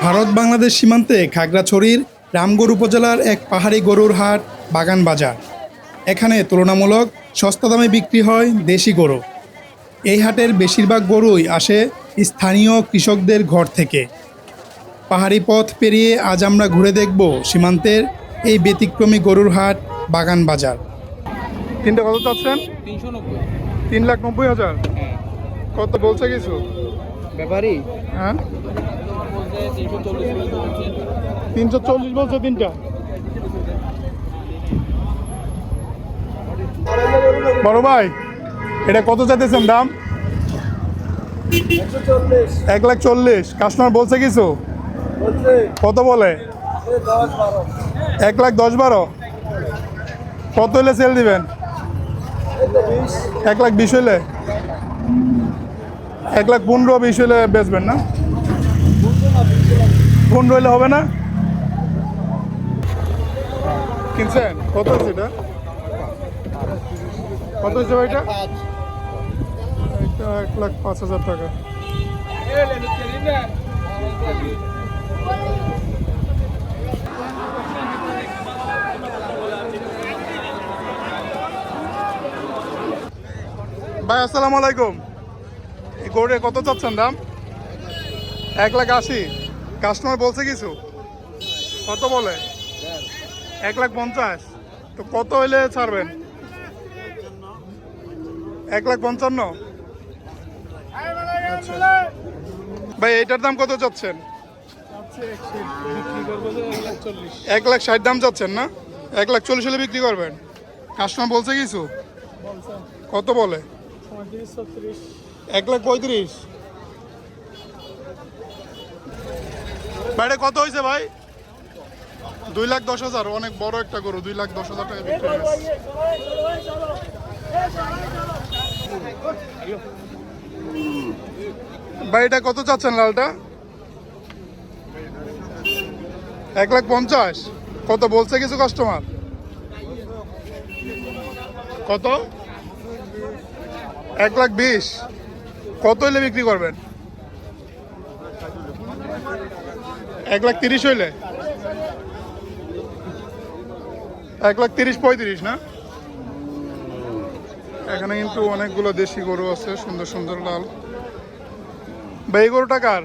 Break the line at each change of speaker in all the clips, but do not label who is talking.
ভারত বাংলাদেশ সীমান্তে খাগড়াছড়ির রামগড় উপজেলার এক পাহাড়ি গরুর হাট বাগান বাজার। এখানে তুলনামূলক সস্তা দামে বিক্রি হয় দেশি গরু। এই হাটের বেশিরভাগ গরুই আসে স্থানীয় কৃষকদের ঘর থেকে। পাহাড়ি পথ পেরিয়ে আজ আমরা ঘুরে দেখব সীমান্তের এই ব্যতিক্রমী গরুর হাট বাগান বাজার। তিনটা কত চাচ্ছেন? 3,90,000। কত বলছে কিছু
ব্যাপারী?
হ্যাঁ, 340 বলছে তিনটা। বড় ভাই, এটা কত চাইতেছেন দাম? 1,40,000। কাস্টমার বলছে কিছু? কত বলে? 1,10,12। কত হলে সেল দিবেন? 1,20,000 হলে? 1,15,20 হলে বেচবেন না? 15 হলে হবে না? কিনছেন? কত হচ্ছে এটা? কত হচ্ছে ভাই এটা? এটা 1,05,000 টাকা। ভাই আসসালামু আলাইকুম। এই গরুর কত চাচ্ছেন দাম? 1,80,000। কাস্টমার বলছে কিছু? কত বলে? 1,50,000। তো কত হইলে ছাড়বেন? 1,55,000। ভাই এটার দাম কত চাচ্ছেন? 1,60,000 দাম চাচ্ছেন না? 1,40,000 হলে বিক্রি করবেন? কাস্টমার বলছে কিছু? কত বলে? 1,35,000। ভাইটা কত হয়েছে ভাই? 2,10,000। অনেক বড় একটা গরু, 2,10,000 টাকা বিক্রি হয়েছে। ভাই এটা কত চাচ্ছেন লালটা? 1,50,000। কত বলছে কিছু কাস্টমার? কত? 1,20,000। কত হইলে বিক্রি করবেন? 1,30,000 হইলে? 1,30,000-35,000 না? এখানে কিন্তু অনেকগুলো দেশি গরু আছে, সুন্দর সুন্দর লাল। ভাই এই গরুটা কার?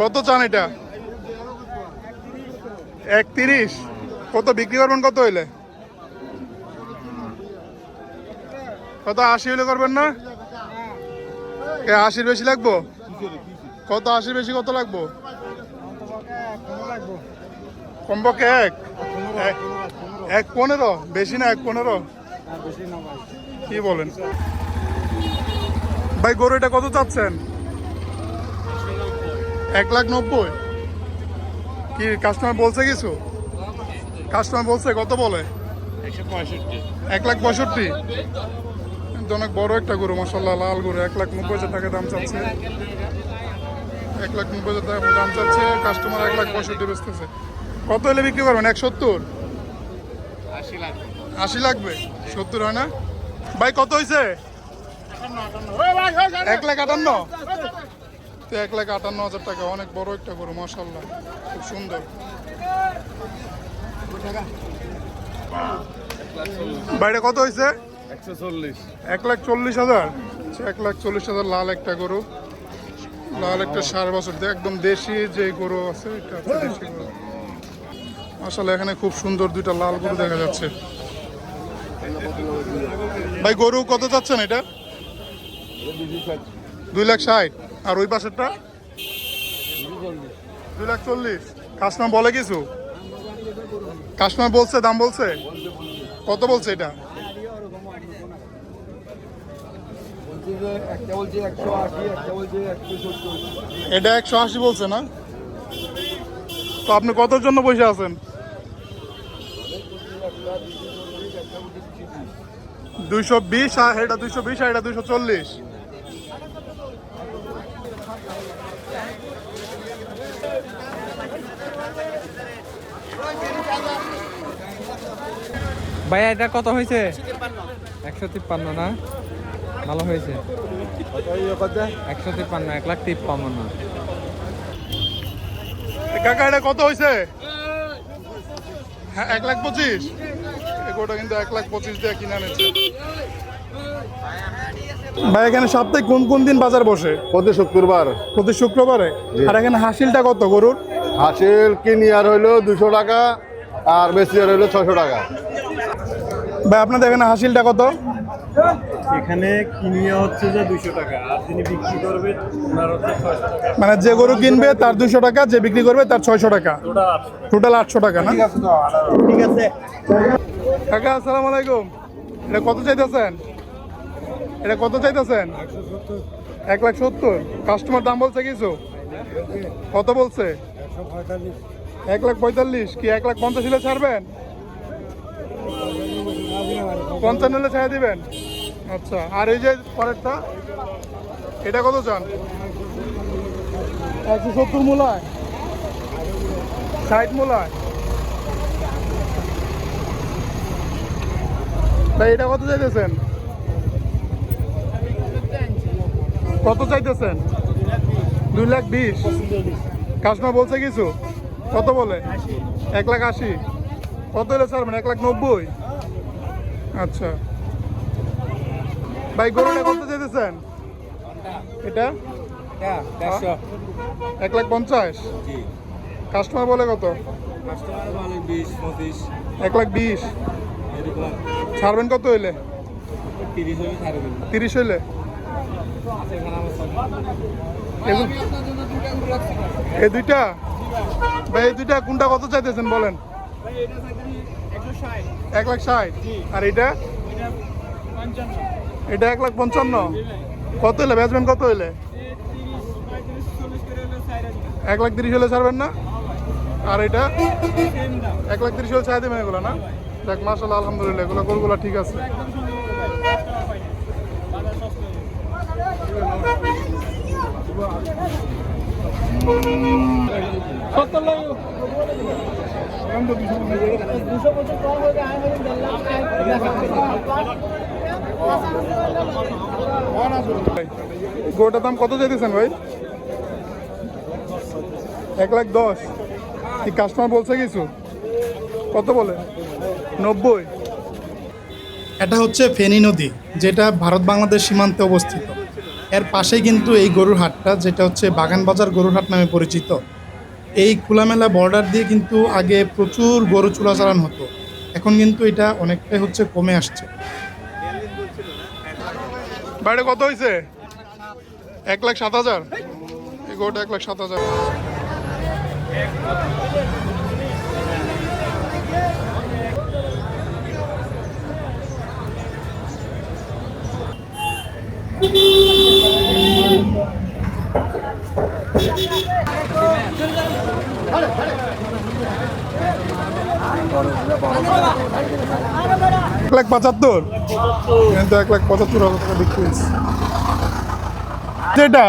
কত চান এটা? 1,30,000। কত বিক্রি করবেন কত হইলে? কত? 80 হইলে করবেন না? 80 বেশি লাগবো? কত 80 বেশি কত লাগবো? কমপক্ষে 1,15,000। বেশি না? 1,15,000 কি বলেন ভাই? গরু এটা কত চাচ্ছেন? 1,90,000। কি কাস্টমার বলছে কিছু? কাস্টমার বলছে কত বলে? 1,65,000। কিন্তু অনেক বড় একটা গরু, মাশাআল্লাহ, লাল গরু। 1,90,000 টাকা দাম চাচ্ছে। 1,90,000 টাকা দাম চাচ্ছে। কাস্টমার 1,65,000 বেচতেছে। কত হলে বিক্রি করবেন? 1,70? 80 লাগবে? 70 হয় না? ভাই কত হয়েছে? 1,58,000। তো 1,58,000 টাকা। অনেক বড় একটা গরু, মাশাআল্লাহ, খুব সুন্দর। বাইরে কত হয়েছে? 1,40,000। 1,40,000 লাল একটা গরু, লাল একটা 4 বছর, একদম দেশি যে গরু আছে এটা হচ্ছে দেশি গরু। মাশাআল্লাহ, এখানে খুব সুন্দর দুইটা লাল গরু দেখা যাচ্ছে। ভাই গরু কত চাচ্ছেন এটা? 2,60,000। আর ওই পাশেরটা? 2,40,000। কাস্টমার বলে কিছু? কাস্টমার বলছে, দাম বলছে? কত বলছে এটা? এটা 180 বলছে না? তো আপনি কতর জন্য বসে আছেন? 220। আর এটা 220 আর এটা 240।
ভাইয়া এটা কত হয়েছে? 153 না? ভালো হয়েছে। 153, 1,53,000।
কাকা এটা কত হয়েছে? হ্যাঁ 1,25,000। এগুলোটা কিন্তু 1,25,000 দিয়ে কিনে আনেছে। ভাই এখানে সপ্তাহে কোন কোন দিন বাজার বসে?
প্রতি শুক্রবার।
প্রতি শুক্রবারে। আর এখানে হাসিলটা কত গরুর?
হাসিল কিনি আর হইলো 200 টাকা, আর বেশি আর হইলো 600 টাকা।
ভাই আপনাদের এখানে হাসিলটা কত?
এখানে কিনিয়া হচ্ছে যে 200 টাকা, আর যিনি বিক্রি করবে ওনার হচ্ছে 600 টাকা।
মানে যে গরু কিনবে তার 200 টাকা, যে বিক্রি করবে তার 600 টাকা, টোটাল 800 টাকা না?
ঠিক আছে।
কাকা আসসালামু আলাইকুম। এটা কত চাইতেছেন? এটা কত চাইতেছেন? 1,70,000। কাস্টমার দাম বলছে কিছু? কত বলছে? 1,45,000। কি 1,50,000 হলে ছাড়বেন? 55 হলে ছেড়ে দিবেন? আচ্ছা। আর এই যে পরেরটা, এটা কত চান? 170 মূলায়, 60 মূলায়। ভাই এটা কত চাইতেছেন? কত চাইতেছেন? 2,20,000। কাস্টমার বলছে কিছু? কত বলে? 1,80,000। কত হলে ছাড়বেন? 1,90,000। আচ্ছা ভাই গরুটা কত চাইতেছেন? এটা 1,50,000। কাস্টমার বলে কত? 1,20,000। ছাড়বেন কত হইলে? 30 হইলে। এই দুইটা ভাই, এই দুইটা কোনটা কত চাইতেছেন বলেন? 1,60,000। আর এটা? এটা 1,55,000। কত হইলে বেচবেন? কত হইলে? 1,30,000 হলে ছাড়বেন না? আর এটা 1,30,000 হলে ছাড়া দেবেন এগুলো না? দেখ মাশাআল্লাহ, আলহামদুলিল্লাহ, এগুলো গরুগুলো ঠিক আছে। গরুটার দাম কত চাইতেছেন ভাই? 1,10,000। কি কাস্টমার বলছে কিছু? কত বলে? 90। এটা হচ্ছে ফেনী নদী, যেটা ভারত বাংলাদেশ সীমান্তে অবস্থিত। এর পাশেই কিন্তু এই গরুর হাটটা, যেটা হচ্ছে বাগানবাজার গরুর হাট নামে পরিচিত। এই খোলামেলা বর্ডার দিয়ে কিন্তু আগে প্রচুর গরু চোরাচালান হতো, এখন কিন্তু এটা অনেকটাই হচ্ছে কমে আসছে। বাইরে কত হয়েছে? 1,07,000। এই গরুটা 1,07,000। এক লাখ 75, কিন্তু 1,75,000 টাকা বিক্রি হয়েছে। যেটা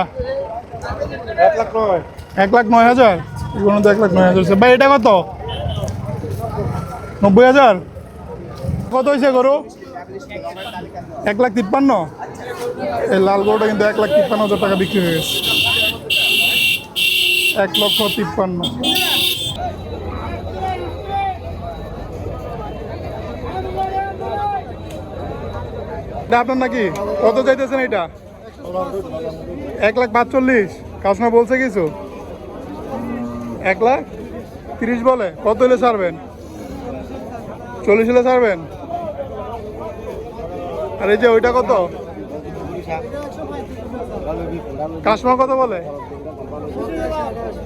1,09,000, এগুলো তো 1,09,000। ভাই এটা কত? 90,000। কত হয়েছে গরু? 1,53,000। এই লাল গরুটা কিন্তু 1,53,000 টাকা বিক্রি হয়ে গেছে। 1,53,000। এটা আপনার নাকি? কত চাইতেছেন এটা? 1,45,000। কাস্টমার বলছে কিছু? 1,30,000 বলে। কত হলে ছাড়বেন? 40 হলে ছাড়বেন? আর এই যে ওইটা কত? কাস্টমার কত বলে?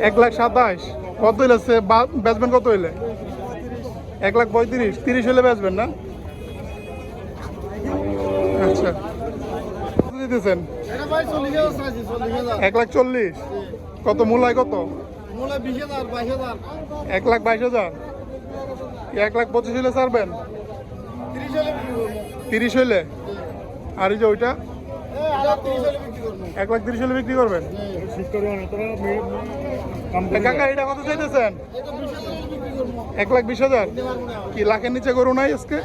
1,27,000। কত হইলে বেচবেন? কত হইলে? 1,35,000। 30 হলে বেচবেন না? আচ্ছা, কত দিতেছেন? 1,40,000। কত মূলায়? কত? 1,22,000। 1,25,000 হলে ছাড়বেন? 30 হইলে। আর এই যে ওইটা 1,30,000 হলে বিক্রি করবেন? কাকা এটা কত চাইতেছেন? 1,20,000। কি লাখের নিচে গরু নাই আজকে?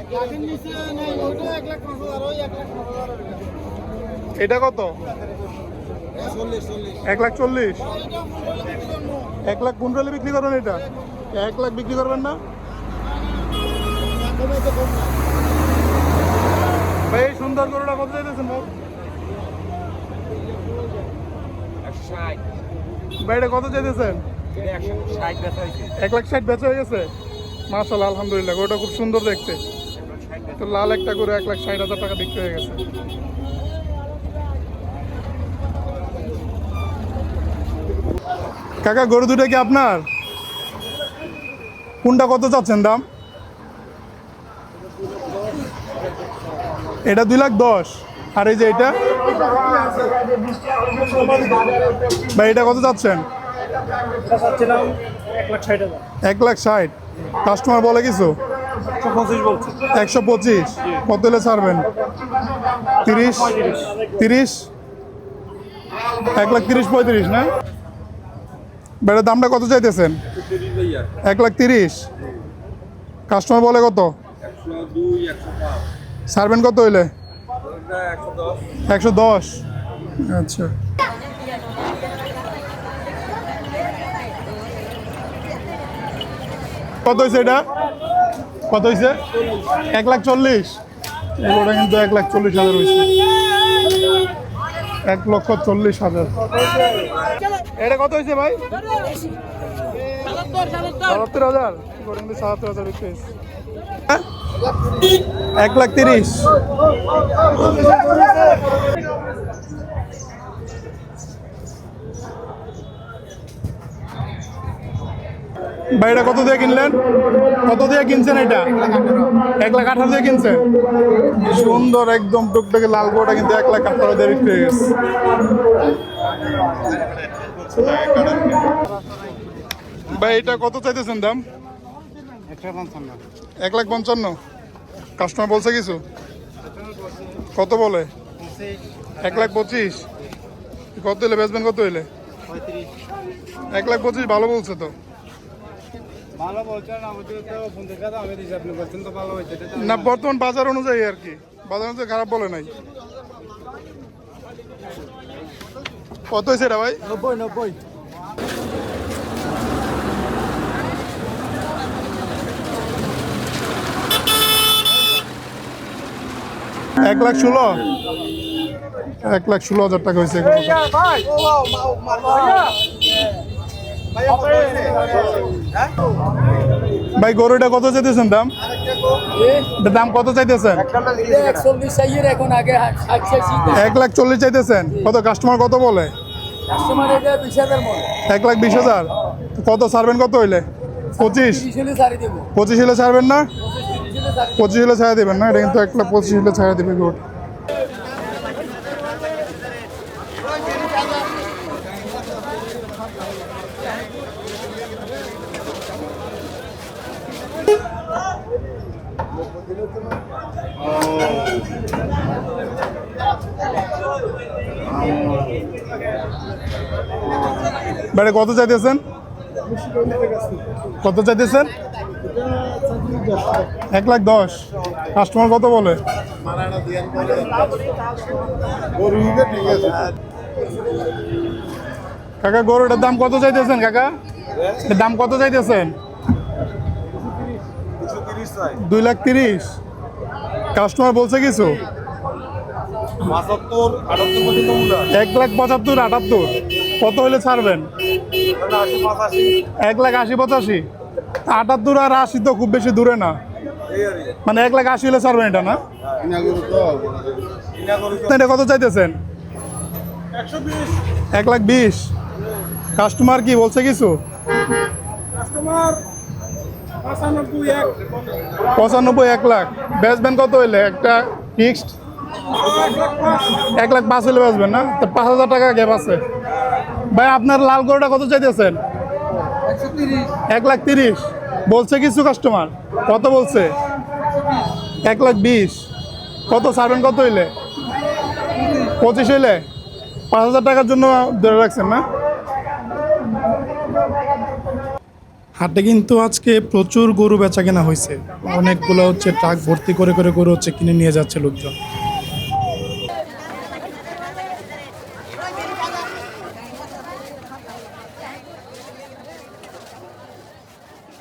এটা কত? 1,40,000। 1,15,000 বিক্রি করবেন এটা? 1,00,000 বিক্রি করবেন না ভাই? এই সুন্দর গরুটা কত চাইতেছেন ভাই? 160 ভাই। এটা কত চাইতেছেন? 1,60,000 বেচা হয়ে গেছে। মাশাআল্লাহ, আলহামদুলিল্লাহ, গরুটা খুব সুন্দর দেখতে। তো লাল একটা গরু 1,60,000 টাকা বিক্রি হয়ে গেছে। কাকা, গরু দুটো কি আপনার? কোনটা কত চাচ্ছেন দাম? এটা 2,10,000। আর এই যে এটা ভাই, এটা কত চাচ্ছেন? 1,60,000। কাস্টমার বলে কিছু? 125। কত হলে ছাড়বেন? 30? 1,30,000, 1,35,000 না? বেটার দামটা কত চাইতেছেন? 1,30,000। কাস্টমার বলে কত? 102, 105। ছাড়বেন কত হইলে? 110। আচ্ছা, কত হয়েছে এটা? কত হয়েছে? 1,40,000। এগুলোটা কিন্তু 1,40,000 হয়েছে। 1,40,000। এটা কত হয়েছে ভাই? 77,000। এগুলো কিন্তু 77,000 বিক্রি হয়েছে। 1,30,000। ভাই, এটা কত দিয়ে কিনলেন? কত দিয়ে কিনছেন এটা? 1,18,000 দিয়ে কিনছেন। সুন্দর একদম টুকটাকে লাল গরুটা কিন্তু 1,18,000 দিয়ে বিক্রি হয়ে গেছে। ভাই, এটা কত চাইতেছেন দাম? 1,55,000। কাস্টমার বলছে কিছু? কত বলে? 1,25,000। কত হইলে বেচবেন? কত হইলে? 1,25,000 ভালো বলছে তো। না, বর্তমান বাজার অনুযায়ী আর কি, বাজার অনুযায়ী খারাপ বলে নাই। কত হয়েছে এটা ভাই?
90।
1,16,000। 1,16,000 টাকা হয়েছে। ভাই, গরুটা কত চাইতেছেন দাম? দাম কত চাইতেছেন? 1,40,000 চাইতেছেন। কত কাস্টমার কত বলে? 1,20,000। কত ছাড়বেন? কত হইলে? 25? 25 হলে ছাড়বেন না? 25 হলে ছাড়া দেবেন না? এটা কিন্তু 1,25,000 হলে ছাড়া দেবে গরু। বেড়ে কত চাইতেছেন? কত চাইতেছেন? 1,10,000। কাস্টমার কত বলে? কাকা, গরুটার দাম কত চাইতেছেন? কাকা, এর দাম কত চাইতেছেন? 2,30,000। কাস্টমার বলছে কিছু? 1,75,000, 78। কত হলে ছাড়বেন? 1,80,000, 85। 78 আর 80 তো খুব বেশি দূরে না, মানে 1,80,000 হলে ছাড়বেন এটা না? এটা কত চাইতেছেন? 1,20,000। কাস্টমার কি বলছে কিছু? 95, 1,00,000। বেচবেন কত হইলে? একটা ফিক্সড 1,05,000 হলে বেচবেন না? তো 5,000 টাকা গ্যাপ আছে। ভাই, আপনার লাল গরুটা কত চাইতেছেন? 1,30,000। বলছে কিছু কাস্টমার? কত বলছে? 1,20,000। কত ছাড়বেন? কত হইলে? 25 হইলে? 5,000 টাকার জন্য ধরে রাখছেন না? হাটে কিন্তু আজকে প্রচুর গরু বেচা কেনা হয়েছে। অনেকগুলো ট্রাক ভর্তি করে গরু কিনে নিয়ে যাচ্ছে লোকজন।